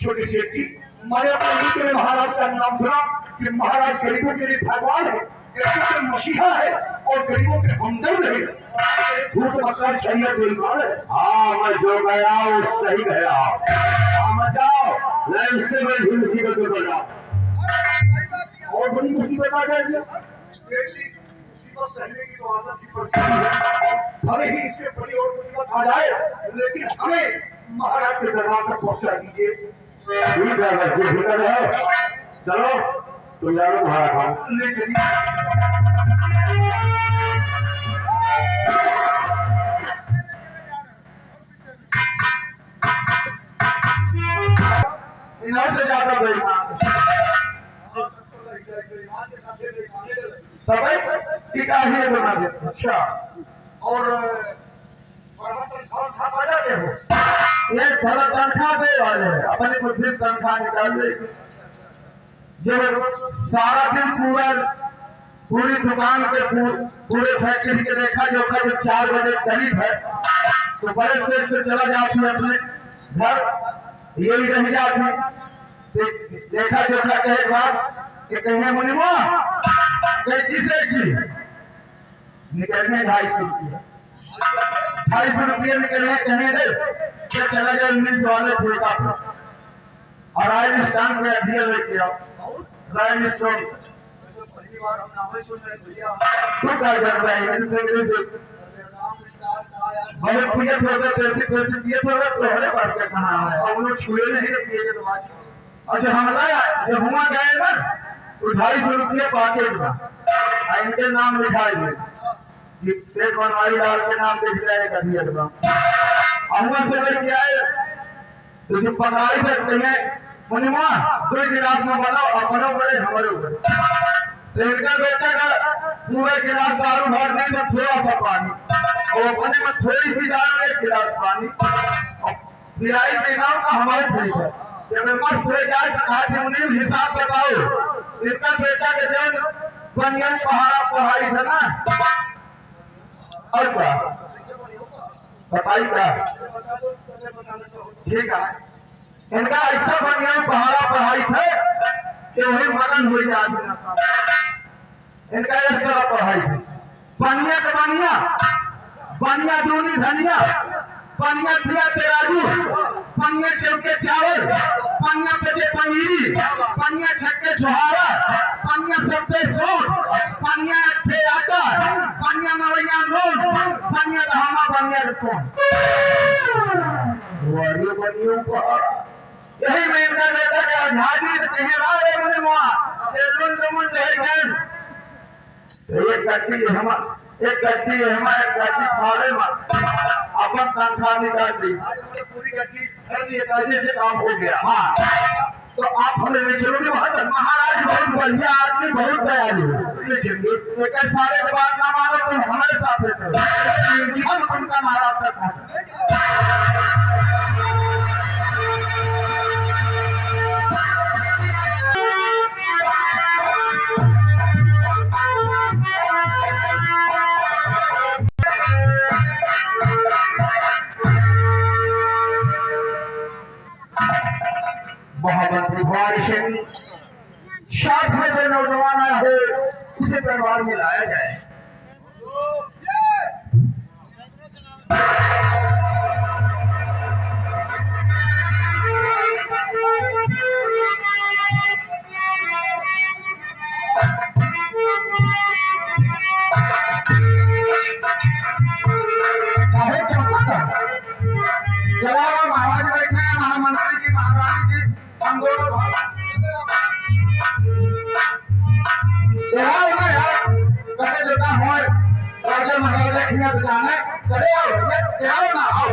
छोटे सेठ जी, मैंने अपने मित्र ने महाराज का नाम सुना कि महाराज गरीबों के लिए भगवान है, गरीबों के मसीहा है और गरीबों के हमदर्द है। झूठ मकान शरीयत बेईमान है। हाँ, मैं जो गया वो सही गया। हाँ, मत जाओ, मैं उससे बड़ी भी मुसीबत में पड़ जाऊं। और बड़ी मुसीबत आ जाएगी। मुसीबत सहने की तो आदत ही पड़ चुकी है, भले ही इससे बड़ी और मुसीबत आ जाए, लेकिन हमें महाराज के दरबार तक पहुंचा दीजिए। ठीक है बच्चे, भीतर रहो। चलो तुम यार तुम्हारा काम ले चलिए। इन्हों से ज्यादा बेईमान तब टीका ही बना दे। अच्छा, और जाते हो एक थोड़ा तनख्वाह दे वाले अपनी बुद्धि से तनख्वाह निकाल दे। जो सारा दिन पूरी दुकान के पूरे फैक्ट्री के देखा जो कल 4 बजे करीब है तो बड़े सेठ से चला जाती अपने घर, यही रह जाती। देखा जो कहे बात कि कहे मुनिमा किसे की निकलने 250 रुपये 250 रुपये निकलने कहने दे क्या चला जाए इंग्लिश वाले ठेका पर और रायल स्टैंड में दिया लेके आओ। रायल स्टोन तू क्या कर रहा है बहुत पूजा पैसे दिए थे तो हमारे पास क्या कहाँ है और लोग छुए नहीं दिए के बाद और जो हमला जब हुआ गए ना तो 250 रुपये पैकेट का इनके नाम लिखा है सेठ बनवारी लाल के नाम से दिया दिया अहुआ से लेके आए तो जो पकड़ाई करते हैं मुनिमा 2 गिलास में बनाओ अपनों बड़े हमारे ऊपर तो इनका बेटा का पूरा गिलास दारू भर नहीं तो थोड़ा सा पानी और अपने में थोड़ी सी दारू 1 गिलास पानी और पिलाई देना का हमारे ठीक है जब मस्त हो जाए तो कहा कि मुनीम हिसाब बताओ इनका बेटा के जन बनियन पहाड़ा पढ़ाई था ना और क्या बताइए क्या ठीक है इनका ऐसा बनिया पहाड़ा पढ़ाई थे कि वही मगन हो जाए इनका इस तरह पढ़ाई थी बनिया के बनिया दूनी धनिया पनिया दिया तेराजू पनिया चौके चावल पनिया पेटे पनीरी पनिया छक्के छुहारा पनिया सबसे सोन पनिया अट्ठे आटा पनिया नवैया नोन पनिया धामा पनिया कौन वाली बनियों को यही में इनका बेटा का झाड़ी कहे रे मुझे वहाँ तेलुन तुमन जय एक गड्डी हमारे गड्डी फाड़े अपन तनख्वाह निकाल दी पूरी गड्डी भर ली कायदे से काम हो गया। हाँ तो आप हमें चलोगे महाराज बहुत बढ़िया आदमी बहुत दयालु एक सारे के बाद ना मानो तो हमारे साथ जीवन उनका महाराज तक साथ में जो नौजवान आया हो उसे दरबार में लाया जाए। चला महाराज बैठे हैं महामंत्री जी महारानी जी हम दोनों राजा महाराजा खिला जाना चले आओ ना आओ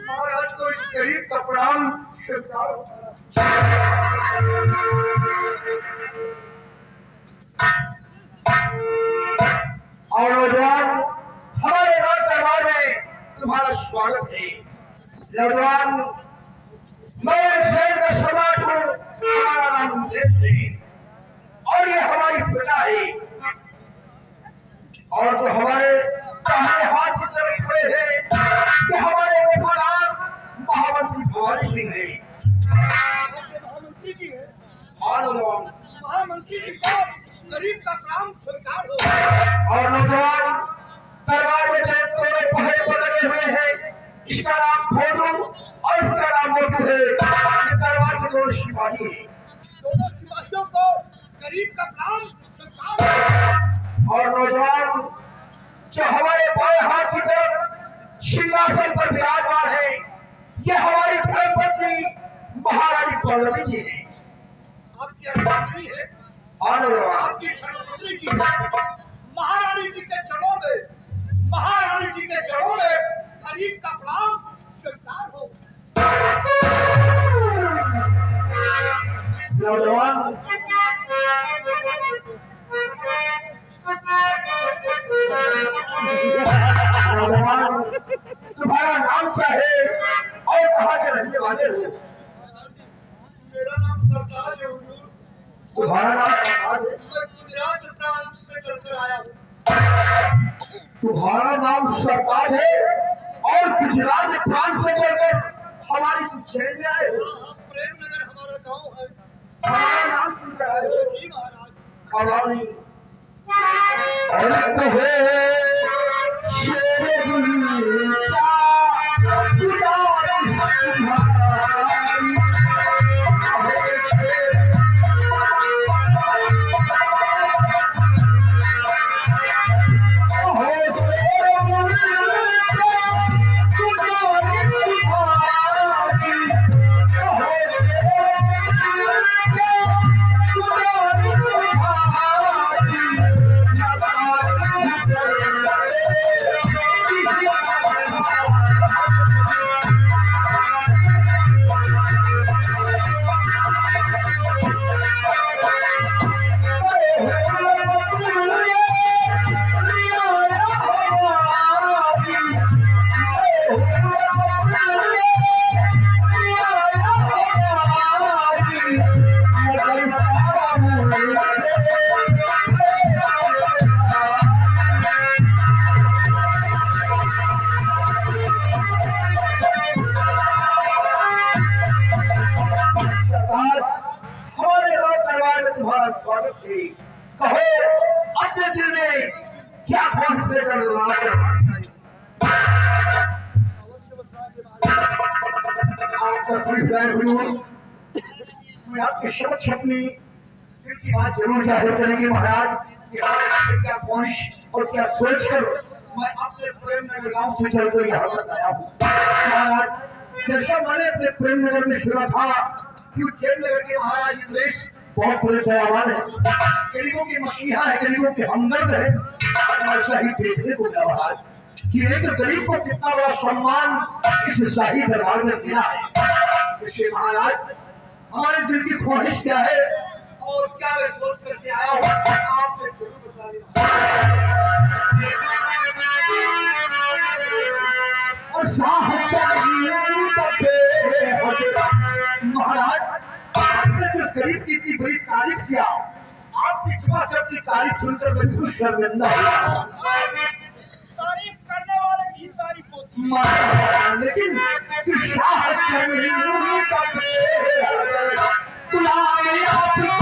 महाराज को इस गरीब का प्रणाम स्वीकार और नौजवान हमारे दरबार में तुम्हारा स्वागत है। नौजवान मैं शहर का सम्राट हूँ, हमारा नाम देव है और ये हमारी प्रजा है और जो हमारे दाहिने हाथ की तरफ खड़े हैं ये हमारे वफादार महामंत्री भवानी सिंह हैं। आपके महामंत्री जी हैं। और नौजवान महामंत्री जी को गरीब का काम स्वीकार हो। और नौजवान दरबार में तोड़े पहरे पर लगे हुए हैं। इसका नाम भोजू और इसका नाम मोटू है। ये दरबार के दोनों सिपाही हैं। दोनों सिपाहियों को गरीब का काम स्वीकार हो। और नौजवान जो हमारे बाएं हाथ की तरफ सिंहासन पर विराजमान है ये हमारी धर्मपत्नी महारानी पौलवी जी है। आपकी अर्धांगिनी है। और नौजवान आपकी धर्मपत्नी जी महारानी जी के चरणों में, महारानी जी के चरणों में गरीब का काम स्वीकार हो। नौजवान तुम्हारा नाम क्या है और कहाँ के रहने वाले हो? मेरा नाम सरताज है हुजूर। तुम्हारा नाम सरताज है? मैं गुजरात प्रांत से चलकर आया हूँ। तुम्हारा नाम सरताज है और गुजरात प्रांत से चलकर हमारी सुचेल में आए हो। प्रेमनगर हमारा गांव है। हमारा नाम सुन रहा है जी महाराज। कवानी और कहे शेर दुनिया गुजारिश तुम्हारी तुम्हारा स्वागत है। कहो अपने दिल में क्या फैसले कर रहा है? आपका स्वीकार हुई। मैं आपके शब्द अपनी दिल की बात जरूर जाहिर करेंगे महाराज कि आपने क्या पहुंच और क्या सोच कर मैं अपने प्रेमनगर गांव से चलकर यहाँ तक आया हूँ। महाराज जैसा मैंने अपने प्रेमनगर में सुना था कि उज्जैन के महाराज इंद्रेश बहुत बड़े दयावान है, गरीबों की मसीहा है, गरीबों के हमदर्द है। ऐसा ही देखने को मिला महाराज कि एक गरीब को कितना बड़ा सम्मान इस शाही दरबार में दिया है। इसलिए महाराज हमारे दिल की ख्वाहिश क्या है और क्या मैं सोच करके आया हूँ आपसे जरूर बता देना। और महाराज आपने जिस गरीब की इतनी बड़ी तारीफ किया, आपकी जुबान से अपनी तारीफ सुनकर मैं खुद शर्मिंदा हुआ। तारीफ करने वाले की तारीफ होती है। लेकिन शाह शर्मिंदा बुलाए आपका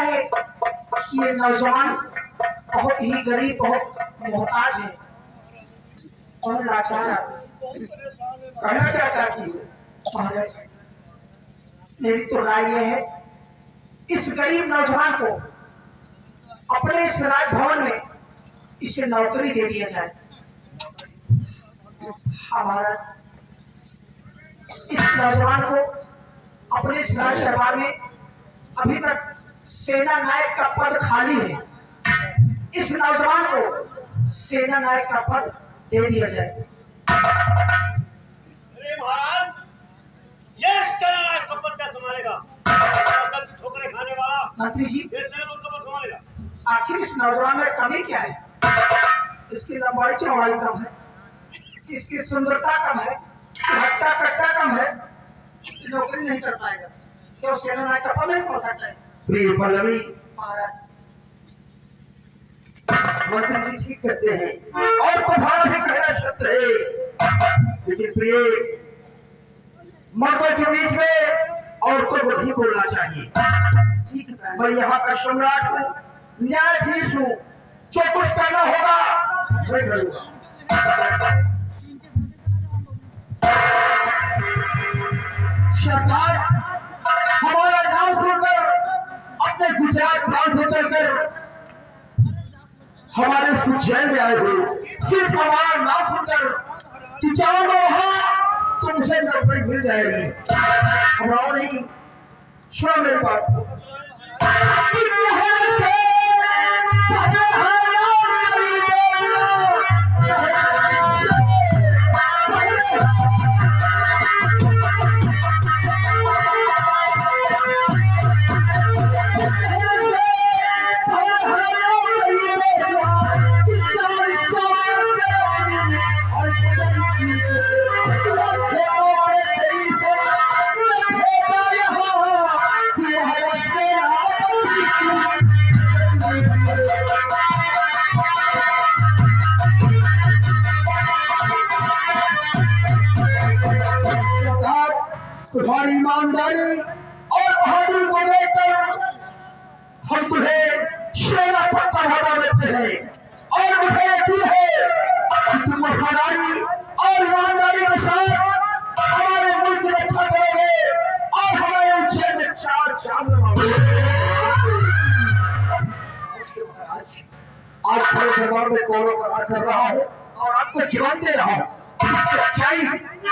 है कि ये नौजवान बहुत ही गरीब, बहुत मोहताज है और लाचार है। कहना क्या चाहती हो? महाराज, मेरी तो राय ये है, इस गरीब नौजवान को अपने इस राजभवन में इसे नौकरी दे दिया जाए। हमारा इस नौजवान को अपने इस राज दरबार में अभी तक सेना नायक का पद खाली है, इस नौजवान को सेना नायक का पद दे दिया जाए। अरे महाराज, ये सेना नायक का पद क्या संभालेगा? ठोकरे खाने वाला मंत्री जी, ये सेना को कब संभालेगा? आखिर इस नौजवान में कमी क्या है? इसकी लंबाई चौड़ाई कम है, इसकी सुंदरता कम है, हट्टा कट्टा कम है, नौकरी नहीं कर पाएगा। क्यों सेना नायक का पद नहीं हो सकता है? प्रिय पल्लवी, महाराज, मंत्री जी ठीक कहते हैं और तुम्हारा भी कहना सत्य है, लेकिन प्रिय मर्दों के बीच में औरतों को नहीं बोलना चाहिए। ठीक है। मैं यहाँ का सम्राट हूँ, न्यायाधीश हूँ, जो कुछ करना होगा मैं करूँगा। सरकार हमारा नाम सुनकर अपने गुजरात प्रांत से चलकर हमारे सुचैन में आए हुए, सिर्फ हमारा नाम सुनकर जाओ वहां तो मुझे नौकरी मिल जाएगी। हमारा नहीं, सुनो मेरी बात। तुम्हारी ईमानदारी और बहादुरी को देखकर हम तुम्हें सेना पद का वादा देते हैं और मुझे यकीन है कि तुम वफादारी और ईमानदारी के साथ हमारे मुल्क की रक्षा करोगे और हमारे उज्जैन में चार चांद लगाओगे। आज पूरे दरबार में कौलों का राज कर रहा हूँ और आपको जीवन दे रहा हूँ।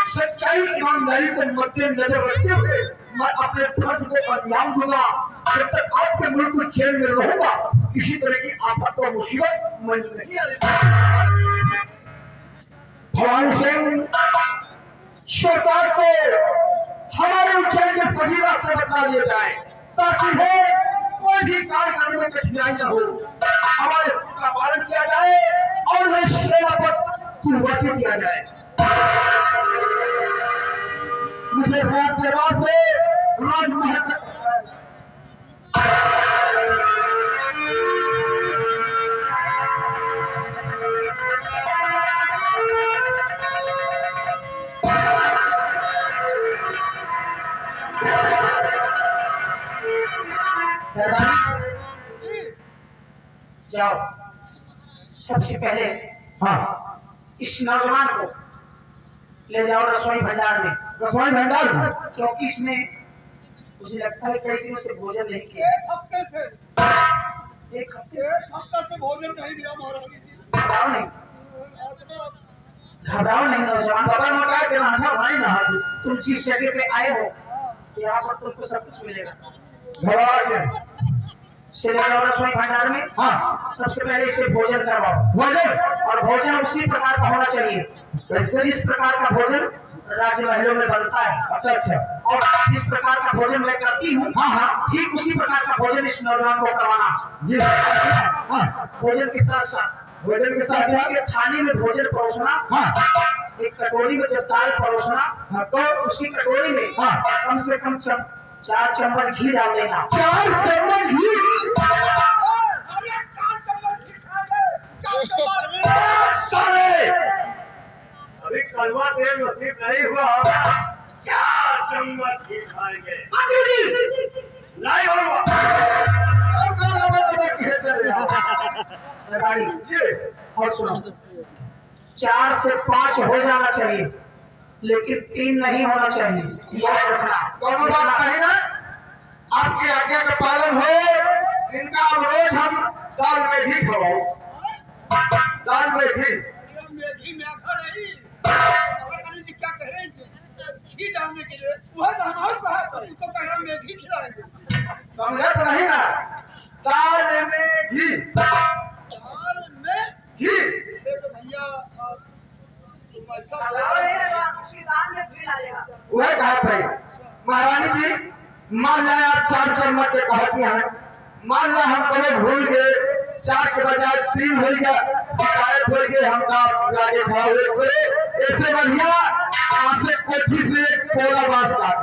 सच्चाई ईमानदारी को मद्देनजर रखते हुए मैं अपने फर्ज को अंजाम दूंगा। जब तक आपके मुल्क को जेल में रहूंगा, किसी तरह की आफत और मुसीबत मुझ नहीं आएगी। भवानी सिंह सरकार को हमारे उज्जैन के सभी रास्ते बता दिए जाए ताकि वो कोई भी कार्य करने में कठिनाई न हो। हमारे हुक्म का पालन किया जाए और उन्हें सेवा पर कुर्बानी दिया जाए। मुझे रात दरबार से राजमहल तक जाओ, सबसे पहले हाँ इस नौजवान को ले जाओ रसोई भंडार में, रसोई भंडार में, क्योंकि इसने मुझे लगता है कई दिनों से भोजन नहीं किया। एक हफ्ते से भोजन नहीं मिला महारानी जी। घबराओ नहीं नौजवान, पता ना क्या तेरा आंखा भाई ना तुम जिस जगह पे आए हो यहाँ पर तुमको सब कुछ मिलेगा। घबरा के से ले जाओ रसोई भंडार में। हाँ सबसे पहले इसे भोजन करवाओ, भोजन और भोजन उसी प्रकार का होना चाहिए जिस प्रकार का भोजन राजमहलों में बनता है। अच्छा अच्छा और इस प्रकार का भोजन मैं करती हूँ, हाँ हाँ ठीक उसी प्रकार का भोजन इस नौजवान को करवाना। जी हाँ भोजन के साथ साथ भोजन के साथ साथ इसके थाली में भोजन परोसना, हाँ एक कटोरी में जब दाल परोसना हाँ तो उसी कटोरी में हाँ कम से कम 4 चम्मच घी डाल देना। 4 चम्मच घी। अभी कलवा तेल नसीब नहीं हुआ, 4 चम्मच घी खाएंगे। लाई होगा। सरदारी जी और सुनो 4 से 5 हो जाना चाहिए लेकिन 3 नहीं होना चाहिए याद रखना दोनों बात नहीं ना आपकी आज्ञा का पालन हो इनका रोज हम दाल में घी खवाओ दाल में घी मेघी मेघा नहीं महारानी जी क्या कह रहे हैं घी डालने के लिए वह तो हमारे पास है तो कह रहा मेघी खिलाएंगे समझे तो नहीं ना दाल में घी दाल में घी देखो भैया तुम ऐसा उसी दाल में घी डालेगा वह कहा भाई महारानी जी मान लिया आप 4 चम्मच के कहती हैं मान लिया हम कभी भूल गए 4 के बजाय 3 हो गया शिकायत हो गई हम आगे खाओगे बोले ऐसे बढ़िया आज से कोठी से एक पोला बांस काट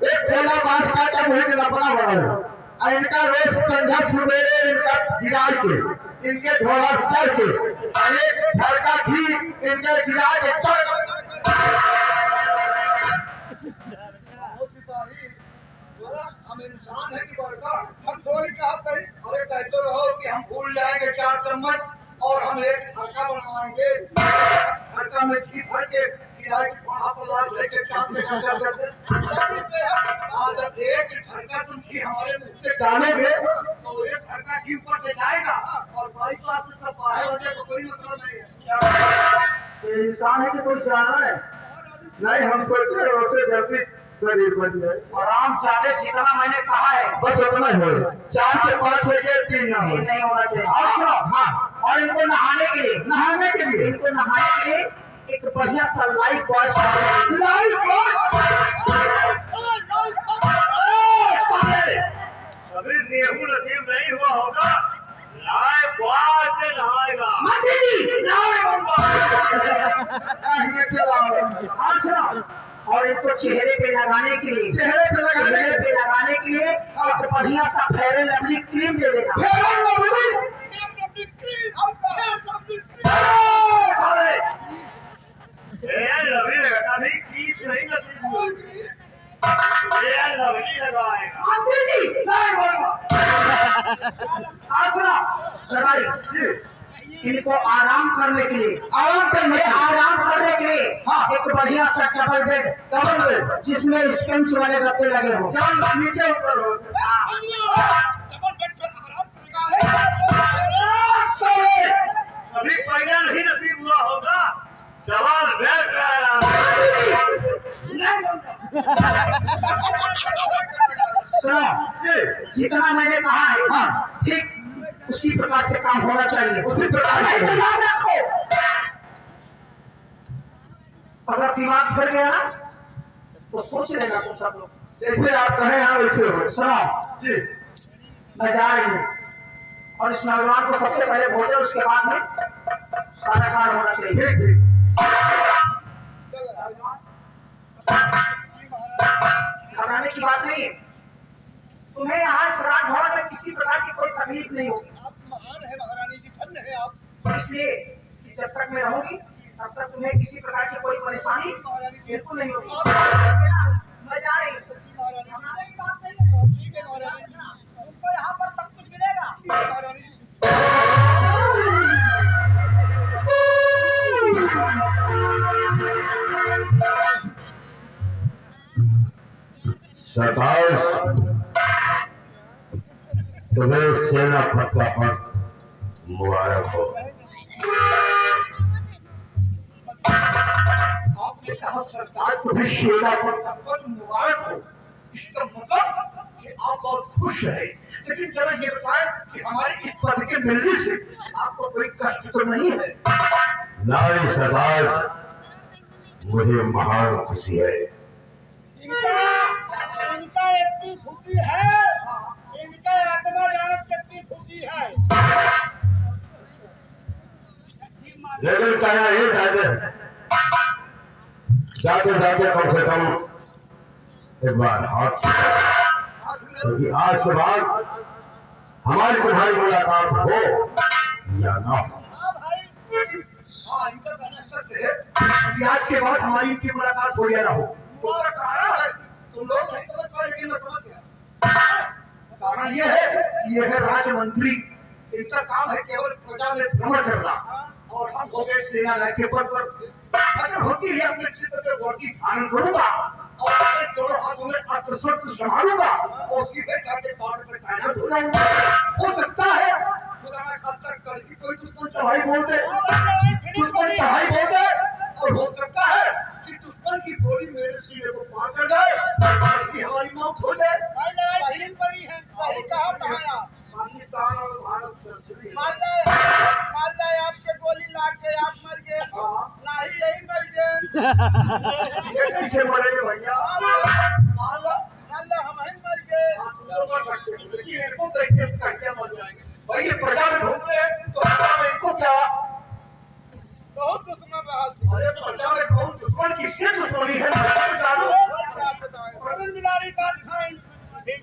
एक पोला बांस काटा मुझे के अपना बनाओ और इनका रोज संध्या सवेरे इनका गिराज के इनके ढोला चढ़ के और एक घर का घी इनके गिराज के सिपाही हम इंसान है कि बड़का हम थोड़ी कहा कहीं अरे कहते रहो कि हम भूल जाएंगे 4 चम्मच और हम एक हल्का बनवाएंगे हल्का में घी भर के किराए की वहां पर लाज लेके चाप में जब एक हल्का तुम घी हमारे मुंह से डालोगे तो एक हल्का घी ऊपर से जाएगा और भाई साहब से सब बाहर हो जाए तो कोई मतलब नहीं है ये इंसान है कि कोई जानवर है नहीं हम सोचते हैं उससे जल्दी शरीर बन जाए आराम से जितना मैंने कहा है बस उतना ही हो 4 से 5 हो जाए 3 ना हो नहीं होना चाहिए और सुनो हाँ और इनको नहाने के लिए इनको नहाने के लिए एक बढ़िया सा लाइफ बॉय कभी गेहूं नसीब नहीं हुआ होगा लाए बात से नहाएगा और इनको चेहरे पे लगाने के लिए चेहरे पे लगाने के लिए एक बढ़िया सा फेयर एंड लवली क्रीम दे देगा लवली लगाता नहीं चीज नहीं नसीब हुई लवली लगाएगा इनको आराम करने के लिए एक बढ़िया सा डबल बेड जिसमें स्पेंच वाले गद्दे लगे हो नीचे ऊपर हो अभी पहला नहीं नसीब हुआ होगा सवाल बैठ रहा जितना मैंने कहा है हाँ ठीक उसी प्रकार से काम होना चाहिए उसी प्रकार से ध्यान रखो अगर दिमाग फिर गया ना तो सोच लेना तुम सब लोग जैसे आप कहें हाँ वैसे हो सुनो जी मैं जा रही हूँ और इस नौजवान को सबसे पहले भोटे उसके बाद में सारा कार्य होना चाहिए ठीक ठीक घबराने की बात नहीं है तुम्हें यहाँ श्राद्ध भवन में किसी प्रकार की कोई तकलीफ नहीं होगी आप महान है महारानी जी धन्य है आप तो इसलिए कि जब तक मैं रहूंगी तब तक तुम्हें किसी प्रकार की कोई परेशानी बिल्कुल नहीं होगी मैं जा रही हूँ महारानी घबराने की बात नहीं है ठीक है महारानी तुमको यहाँ पर सब कुछ मिलेगा ठीक है महारानी सताइश तुम्हें सेना पक्का पर मुबारक हो आपने कहा सरकार तुम्हें सेना पर बहुत मुबारक हो इसका मतलब कि आप बहुत खुश हैं लेकिन जरा ये बताएं कि हमारे इस पद के मिलने से आपको कोई कष्ट तो नहीं है नारी सताइश मुझे महान खुशी है इनका इतनी खुशी है इनका आत्मा जानत कितनी खुशी है लेकिन कहना ये चाहते जाते जाते कम से कम एक बार हाथ क्योंकि आज के बाद हमारी तुम्हारी मुलाकात हो या ना हो हाँ इनका कहना सत्य है कि आज के बाद हमारी इनकी मुलाकात हो या ना हो उसका कारण है तुम लोग नहीं समझ पाए लेकिन मैं समझ गया कारण ये है कि ये है राज्य मंत्री इनका काम है केवल प्रजा में भ्रमण करना और हम हो गए सेना नायक के पद पर अगर होती है अपने चित्र पे वर्दी धारण करूंगा और अपने दोनों हाथों में अस्त्र शस्त्र संभालूंगा और सीधे जाके बॉर्डर पे तैनात हो जाऊंगा। हो सकता है खुदा ना खास्ता कल की कोई दुश्मन चढ़ाई बोल दे और हो सकता है कि दुश्मन की गोली मेरे सीने को पार कर जाए और हमारी मौत हो जाए। सही कहा तुम्हारा। पाकिस्तान और भारत मान ले आपके गोली लाके आप मर गए, नहीं यही मर गए। ये कैसे मरेंगे भैया? मान ले हम ही मर गए। इनको कैसे मर जाएंगे भाई? ये प्रजा में घूमते हैं तो इनको क्या? बहुत दुश्मन रहा था। अरे प्रजा में बहुत दुश्मन किससे दुश्मनी है? बिलारी काट खाई। ठीक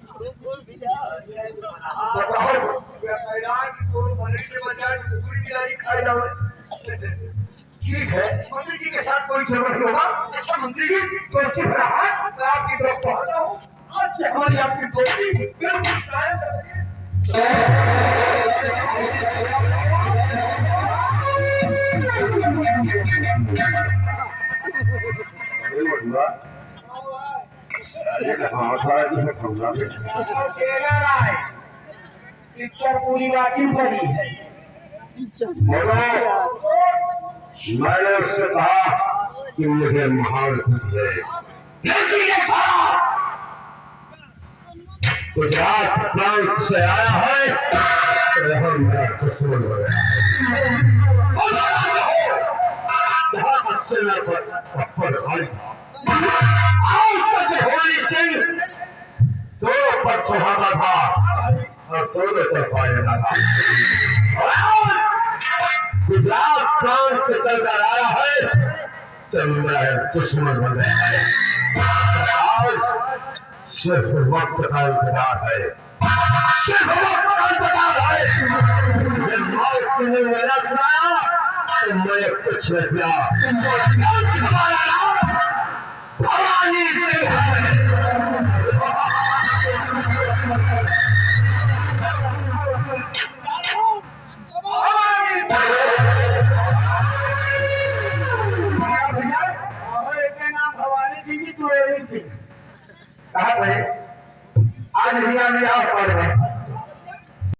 है, मंत्री जी के साथ कोई झगड़ा नहीं होगा। अच्छा मंत्री जी तो अच्छी तरह है, मैं आपकी तरफ पहुंचता हूँ। आज से हमारी आपकी दोस्ती बिल्कुल कायम रहेगी। पिक्चर पूरी बाकी पड़ी है। मैंने उससे कहा कि मुझे महान है, गुजरात प्रांत से आया है तो यहाँ मेरा दुश्मन हो गया है। यहाँ बच्चे में पत्थर खाई आज तक होली सिंह दोनों पर चढ़ाता था और दोनों पर पाया था। गुजरात प्रांत से चलकर आया है तो मेरा दुश्मन हो गया है। आज सिर्फ वक्त का इंतजार है, सिर्फ वक्त का इंतजार है। जब मौत तुम्हें मेरा सुनाया तो मैं कुछ नहीं किया। तुम्हारा नाम भवानी सिंह है। आज भैया में आप पढ़ रहे